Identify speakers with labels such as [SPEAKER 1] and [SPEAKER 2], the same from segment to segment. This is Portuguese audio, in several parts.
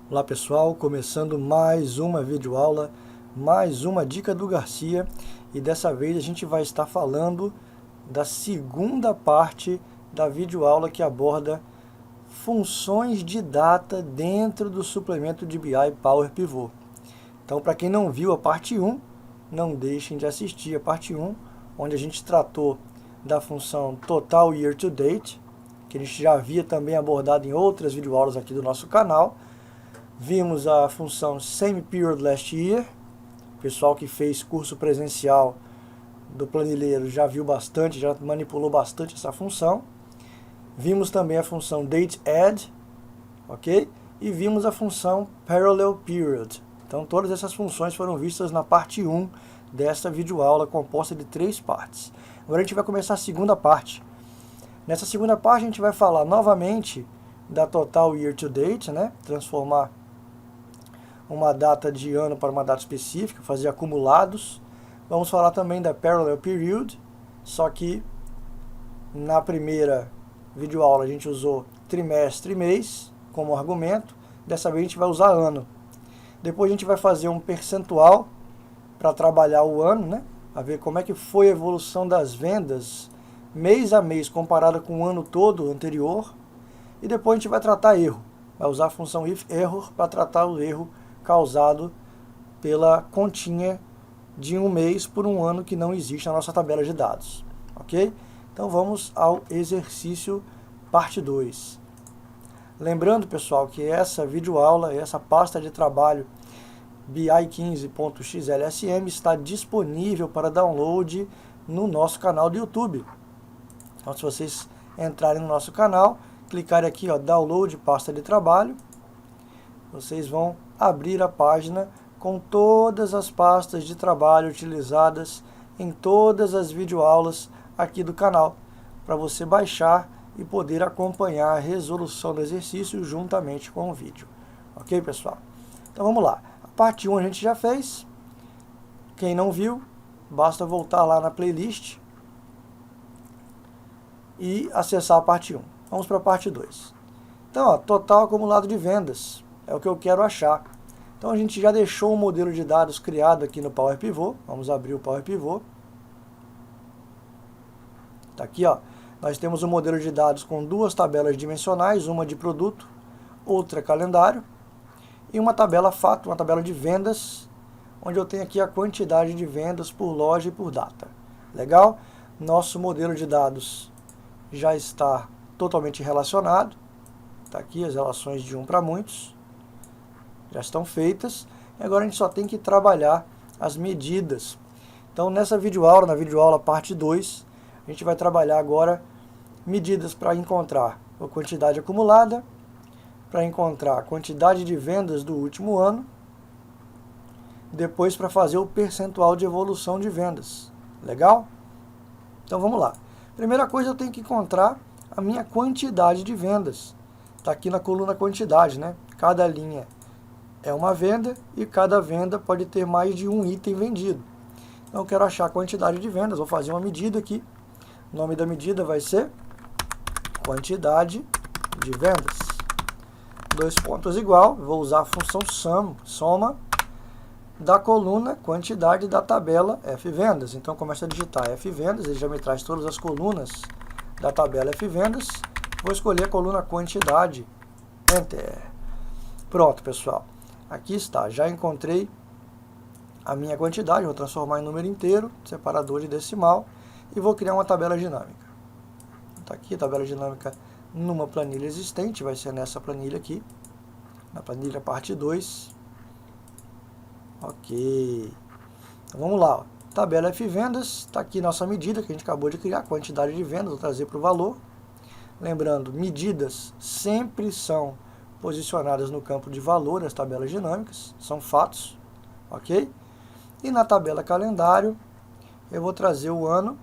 [SPEAKER 1] Olá pessoal, começando mais uma videoaula, mais uma dica do Garcia, e dessa vez a gente vai estar falando da segunda parte da videoaula que aborda funções de data dentro do suplemento de BI Power Pivot. Então, para quem não viu a parte 1, não deixem de assistir a parte 1, onde a gente tratou da função Total Year to Date, que a gente já havia também abordado em outras videoaulas aqui do nosso canal. Vimos a função Same Period Last Year. O pessoal que fez curso presencial do planilheiro já viu bastante, já manipulou bastante essa função. Vimos também a função Date Add, ok? E vimos a função Parallel Period. Então todas essas funções foram vistas na parte 1 desta videoaula, composta de 3 partes. Agora a gente vai começar a segunda parte. Nessa segunda parte a gente vai falar novamente da Total Year to Date, né? Transformar uma data de ano para uma data específica, fazer acumulados. Vamos falar também da Parallel Period, só que na primeira videoaula a gente usou trimestre e mês como argumento, dessa vez a gente vai usar ano. Depois a gente vai fazer um percentual para trabalhar o ano, né? A ver como é que foi a evolução das vendas mês a mês comparada com o ano todo anterior. E depois a gente vai tratar erro, vai usar a função if error para tratar o erro causado pela continha de um mês por um ano que não existe na nossa tabela de dados, ok? Então vamos ao exercício parte 2. Lembrando, pessoal, que essa videoaula, essa pasta de trabalho bi15.xlsm está disponível para download no nosso canal do YouTube. Então, se vocês entrarem no nosso canal, clicarem aqui, ó, download pasta de trabalho, vocês vão abrir a página com todas as pastas de trabalho utilizadas em todas as videoaulas aqui do canal, para você baixar e poder acompanhar a resolução do exercício juntamente com o vídeo. Ok, pessoal? Então vamos lá. A parte 1 a gente já fez. Quem não viu, basta voltar lá na playlist e acessar a parte 1. Vamos para a parte 2. Então, ó, total acumulado de vendas é o que eu quero achar. Então a gente já deixou um modelo de dados criado aqui no Power Pivot. Vamos abrir o Power Pivot. Está aqui, ó. Nós temos um modelo de dados com duas tabelas dimensionais, uma de produto, outra calendário, e uma tabela fato, uma tabela de vendas, onde eu tenho aqui a quantidade de vendas por loja e por data. Legal? Nosso modelo de dados já está totalmente relacionado. Está aqui as relações de 1 para muitos. Já estão feitas. E agora a gente só tem que trabalhar as medidas. Então nessa videoaula, na videoaula parte 2, a gente vai trabalhar agora medidas para encontrar a quantidade acumulada, para encontrar a quantidade de vendas do último ano, depois para fazer o percentual de evolução de vendas. Legal? Então vamos lá. Primeira coisa, eu tenho que encontrar a minha quantidade de vendas. Está aqui na coluna quantidade, né? Cada linha é uma venda e cada venda pode ter mais de um item vendido. Então eu quero achar a quantidade de vendas, vou fazer uma medida aqui. O nome da medida vai ser quantidade de vendas. Dois pontos igual, vou usar a função soma da coluna quantidade da tabela F-vendas. Então começa a digitar F-vendas, ele já me traz todas as colunas da tabela F-vendas. Vou escolher a coluna quantidade, Enter. Pronto, pessoal. Aqui está, já encontrei a minha quantidade, vou transformar em número inteiro, separador de decimal, e vou criar uma tabela dinâmica. Está aqui a tabela dinâmica numa planilha existente, vai ser nessa planilha aqui, na planilha parte 2. Ok. Então vamos lá, ó. Tabela F-vendas, está aqui nossa medida que a gente acabou de criar, quantidade de vendas, vou trazer para o valor. Lembrando, medidas sempre são posicionadas no campo de valor das tabelas dinâmicas, são fatos, ok? E na tabela calendário, eu vou trazer o ano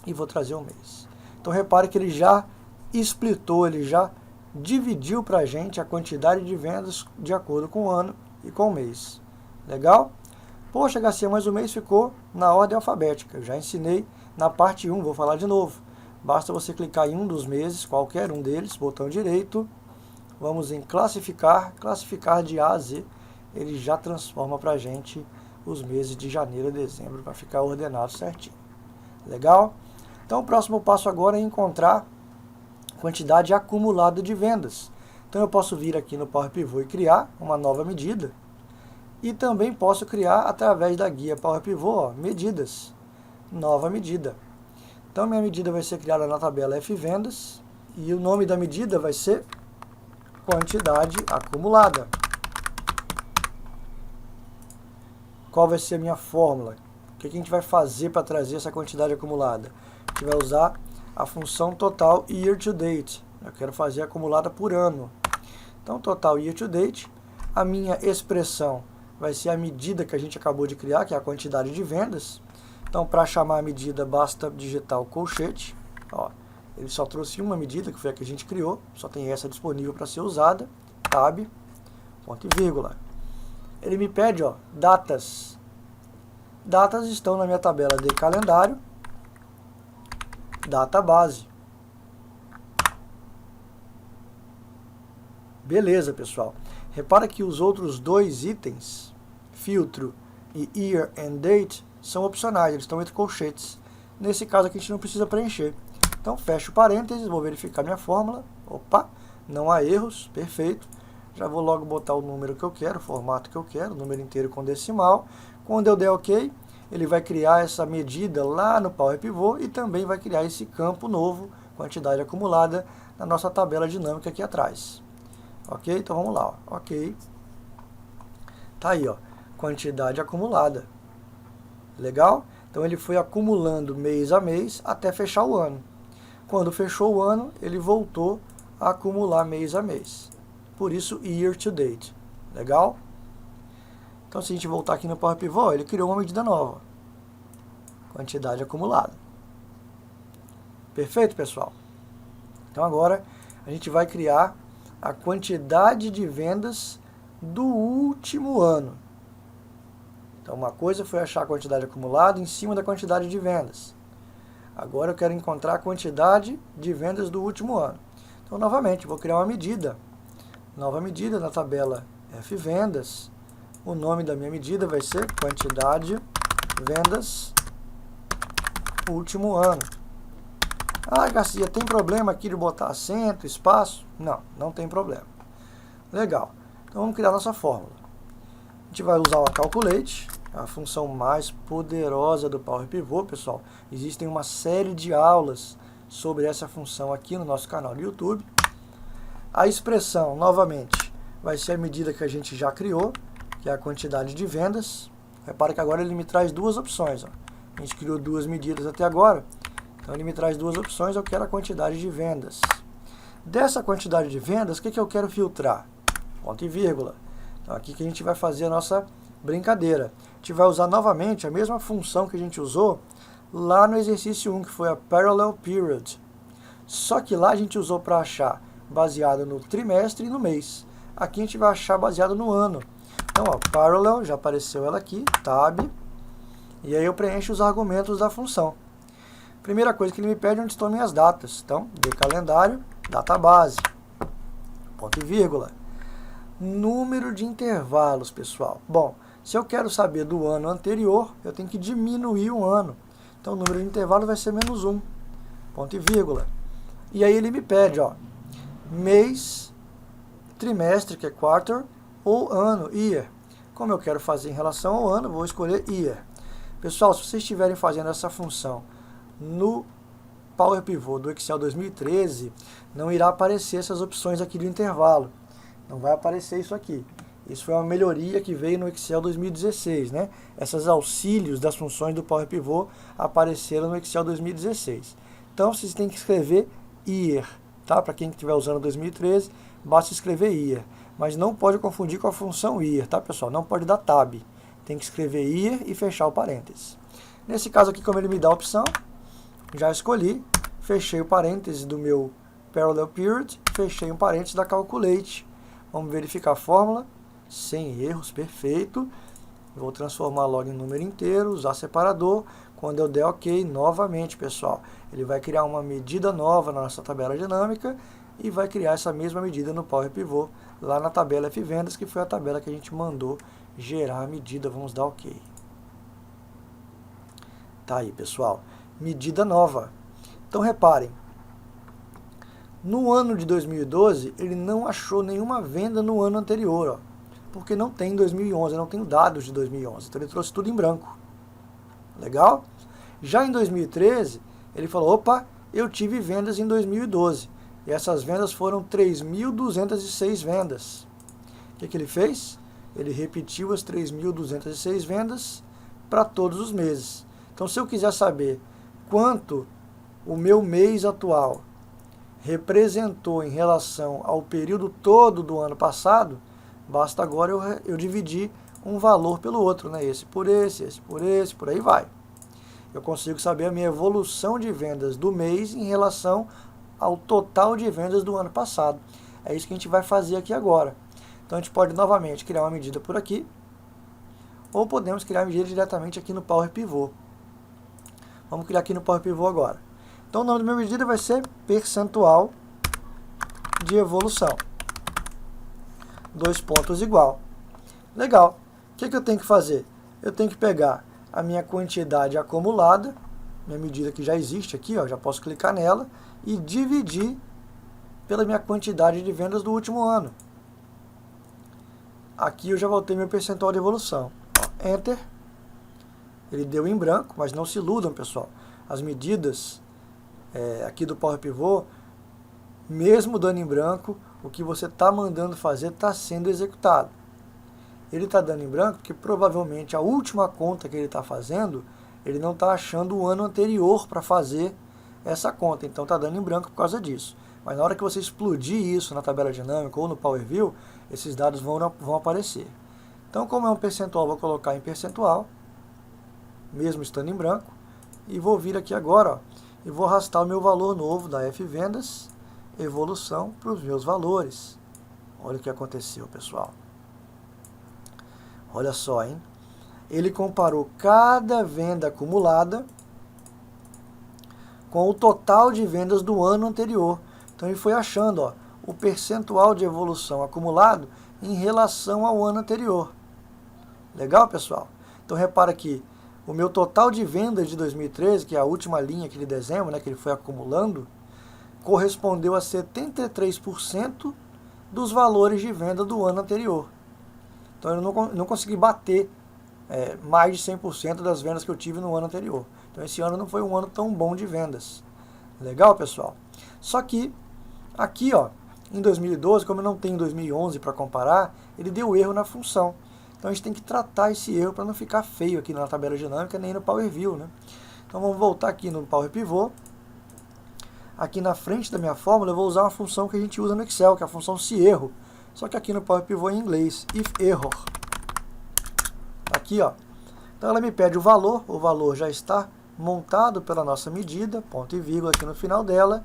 [SPEAKER 1] e vou trazer o mês. Então repare que ele já splitou, ele já dividiu para a gente a quantidade de vendas de acordo com o ano e com o mês. Legal? Poxa, Garcia, mas o mês ficou na ordem alfabética. Eu já ensinei na parte 1, vou falar de novo. Basta você clicar em um dos meses, qualquer um deles, botão direito, vamos em classificar, classificar de A a Z, ele já transforma para a gente os meses de janeiro e dezembro para ficar ordenado certinho. Legal? Então o próximo passo agora é encontrar quantidade acumulada de vendas. Então eu posso vir aqui no Power Pivot e criar uma nova medida. E também posso criar através da guia Power Pivot, ó, medidas, nova medida. Então minha medida vai ser criada na tabela F vendas e o nome da medida vai ser quantidade acumulada. Qual vai ser a minha fórmula? O que a gente vai fazer para trazer essa quantidade acumulada? A gente vai usar a função total year to date. Eu quero fazer acumulada por ano. Então total year to date, a minha expressão vai ser a medida que a gente acabou de criar, que é a quantidade de vendas. Então, para chamar a medida, basta digitar o colchete. Ó, ele só trouxe uma medida, que foi a que a gente criou. Só tem essa disponível para ser usada. Tab, ponto e vírgula. Ele me pede, ó, datas. Datas estão na minha tabela de calendário. Data base. Beleza, pessoal. Repara que os outros dois itens, filtro e year and date, são opcionais, eles estão entre colchetes. Nesse caso aqui a gente não precisa preencher. Então fecho parênteses, vou verificar minha fórmula. Opa, não há erros, perfeito. Já vou logo botar o número que eu quero, o formato que eu quero, o número inteiro com decimal. Quando eu der OK, ele vai criar essa medida lá no Power Pivot e também vai criar esse campo novo, quantidade acumulada, na nossa tabela dinâmica aqui atrás. Ok? Então vamos lá, ó. Ok. Tá aí, ó, quantidade acumulada. Legal? Então ele foi acumulando mês a mês até fechar o ano. Quando fechou o ano, ele voltou a acumular mês a mês. Por isso, year to date. Legal? Então se a gente voltar aqui no Power Pivot, ele criou uma medida nova. Quantidade acumulada. Perfeito, pessoal? Então agora a gente vai criar a quantidade de vendas do último ano. Então uma coisa foi achar a quantidade acumulada em cima da quantidade de vendas. Agora eu quero encontrar a quantidade de vendas do último ano. Então novamente vou criar uma medida. Nova medida na tabela F vendas. O nome da minha medida vai ser quantidade vendas último ano. Ah, Garcia, tem problema aqui de botar acento, espaço? Não, não tem problema. Legal. Então vamos criar nossa fórmula. A gente vai usar o calculate, a função mais poderosa do Power Pivot, pessoal. Existem uma série de aulas sobre essa função aqui no nosso canal do YouTube. A expressão, novamente, vai ser a medida que a gente já criou, que é a quantidade de vendas. Repara que agora ele me traz duas opções, ó. A gente criou duas medidas até agora. Então ele me traz duas opções, eu quero a quantidade de vendas. Dessa quantidade de vendas, o que eu quero filtrar? Ponto e vírgula. Então aqui que a gente vai fazer a nossa brincadeira. A gente vai usar novamente a mesma função que a gente usou lá no exercício 1, que foi a Parallel Period. Só que lá a gente usou para achar baseado no trimestre e no mês. Aqui a gente vai achar baseado no ano. Então, ó, Parallel, já apareceu ela aqui, Tab. E aí eu preencho os argumentos da função. Primeira coisa que ele me pede é onde estão minhas datas. Então, de calendário, data base, ponto e vírgula. Número de intervalos, pessoal. Bom, se eu quero saber do ano anterior, eu tenho que diminuir um ano. Então, o número de intervalos vai ser -1, ponto e vírgula. E aí ele me pede, ó, mês, trimestre, que é quarter, ou ano, year. Como eu quero fazer em relação ao ano, vou escolher year. Pessoal, se vocês estiverem fazendo essa função no Power Pivot do Excel 2013, não irá aparecer essas opções aqui do intervalo. Não vai aparecer isso aqui. Isso foi uma melhoria que veio no Excel 2016, né? Esses auxílios das funções do Power Pivot apareceram no Excel 2016. Então, vocês têm que escrever year, tá? Para quem estiver usando 2013, basta escrever year. Mas não pode confundir com a função year, tá, pessoal? Não pode dar tab. Tem que escrever year e fechar o parênteses. Nesse caso aqui, como ele me dá a opção, já escolhi, fechei o parênteses do meu Parallel Period, fechei um parênteses da Calculate. Vamos verificar a fórmula, sem erros, perfeito. Vou transformar logo em número inteiro, usar separador. Quando eu der OK, novamente, pessoal, ele vai criar uma medida nova na nossa tabela dinâmica e vai criar essa mesma medida no Power Pivot, lá na tabela Fvendas, que foi a tabela que a gente mandou gerar a medida. Vamos dar OK. Tá aí, pessoal. Medida nova. Então, reparem. No ano de 2012, ele não achou nenhuma venda no ano anterior, ó, porque não tem em 2011, eu não tenho dados de 2011. Então, ele trouxe tudo em branco. Legal? Já em 2013, ele falou, opa, eu tive vendas em 2012. E essas vendas foram 3.206 vendas. O que ele fez? Ele repetiu as 3.206 vendas para todos os meses. Então, se eu quiser saber quanto o meu mês atual representou em relação ao período todo do ano passado, basta agora eu dividir um valor pelo outro, né? Esse por esse por esse, por aí vai. Eu consigo saber a minha evolução de vendas do mês em relação ao total de vendas do ano passado. É isso que a gente vai fazer aqui agora. Então a gente pode novamente criar uma medida por aqui, ou podemos criar a medida diretamente aqui no Power Pivot. Vamos criar aqui no Power Pivot agora. Então o nome da minha medida vai ser percentual de evolução. 2 pontos igual. Legal. O que eu tenho que fazer? Eu tenho que pegar a minha quantidade acumulada, minha medida que já existe aqui, ó, já posso clicar nela, e dividir pela minha quantidade de vendas do último ano. Aqui eu já voltei meu percentual de evolução. Ó, Enter. Ele deu em branco, mas não se iludam, pessoal. As medidas aqui do Power Pivot, mesmo dando em branco, o que você está mandando fazer está sendo executado. Ele está dando em branco porque provavelmente a última conta que ele está fazendo, ele não está achando o ano anterior para fazer essa conta. Então está dando em branco por causa disso. Mas na hora que você explodir isso na tabela dinâmica ou no Power View, esses dados vão aparecer. Então, como é um percentual, vou colocar em percentual, mesmo estando em branco, e vou vir aqui agora, ó, e vou arrastar o meu valor novo da Fvendas, evolução, para os meus valores. Olha o que aconteceu, pessoal. Olha só, hein? Ele comparou cada venda acumulada com o total de vendas do ano anterior. Então ele foi achando, ó, o percentual de evolução acumulado em relação ao ano anterior. Legal, pessoal? Então repara aqui, o meu total de vendas de 2013, que é a última linha aqui de dezembro, né, que ele foi acumulando, correspondeu a 73% dos valores de venda do ano anterior. Então eu não consegui bater mais de 100% das vendas que eu tive no ano anterior. Então esse ano não foi um ano tão bom de vendas. Legal, pessoal? Só que aqui, ó, em 2012, como eu não tenho 2011 para comparar, ele deu erro na função. Então a gente tem que tratar esse erro para não ficar feio aqui na tabela dinâmica nem no Power View, né? Então vamos voltar aqui no Power Pivot. Aqui na frente da minha fórmula eu vou usar uma função que a gente usa no Excel, que é a função se erro. Só que aqui no Power Pivot em inglês, if error. Aqui, ó. Então ela me pede o valor já está montado pela nossa medida, ponto e vírgula aqui no final dela,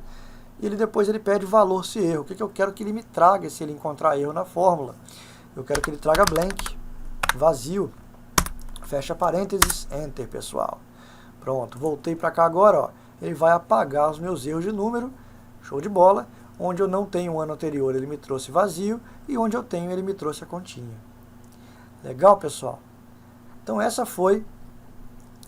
[SPEAKER 1] e depois ele pede o valor se erro. O que eu quero que ele me traga se ele encontrar erro na fórmula? Eu quero que ele traga blank, vazio, fecha parênteses, enter, pessoal. Pronto, voltei para cá agora, ó. Ele vai apagar os meus erros de número, show de bola. Onde eu não tenho o ano anterior, ele me trouxe vazio, e onde eu tenho, ele me trouxe a continha. Legal, pessoal? Então essa foi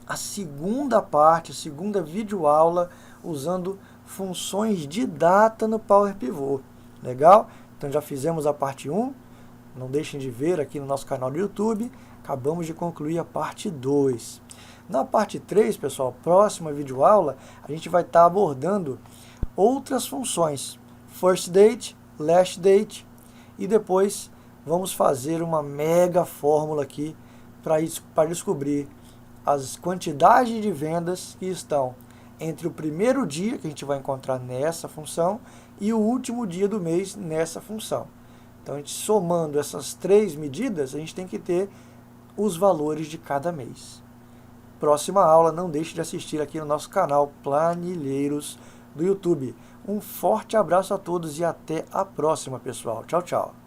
[SPEAKER 1] a segunda parte, a segunda videoaula, usando funções de data no Power Pivot. Legal? Então já fizemos a parte 1, não deixem de ver aqui no nosso canal do YouTube, acabamos de concluir a parte 2. Na parte 3, pessoal, próxima videoaula, a gente vai estar abordando outras funções. First date, last date, e depois vamos fazer uma mega fórmula aqui para descobrir as quantidades de vendas que estão entre o primeiro dia, que a gente vai encontrar nessa função, e o último dia do mês nessa função. Então, a gente somando essas 3 medidas, a gente tem que ter os valores de cada mês. Próxima aula, não deixe de assistir aqui no nosso canal Planilheiros do YouTube. Um forte abraço a todos e até a próxima, pessoal. Tchau, tchau.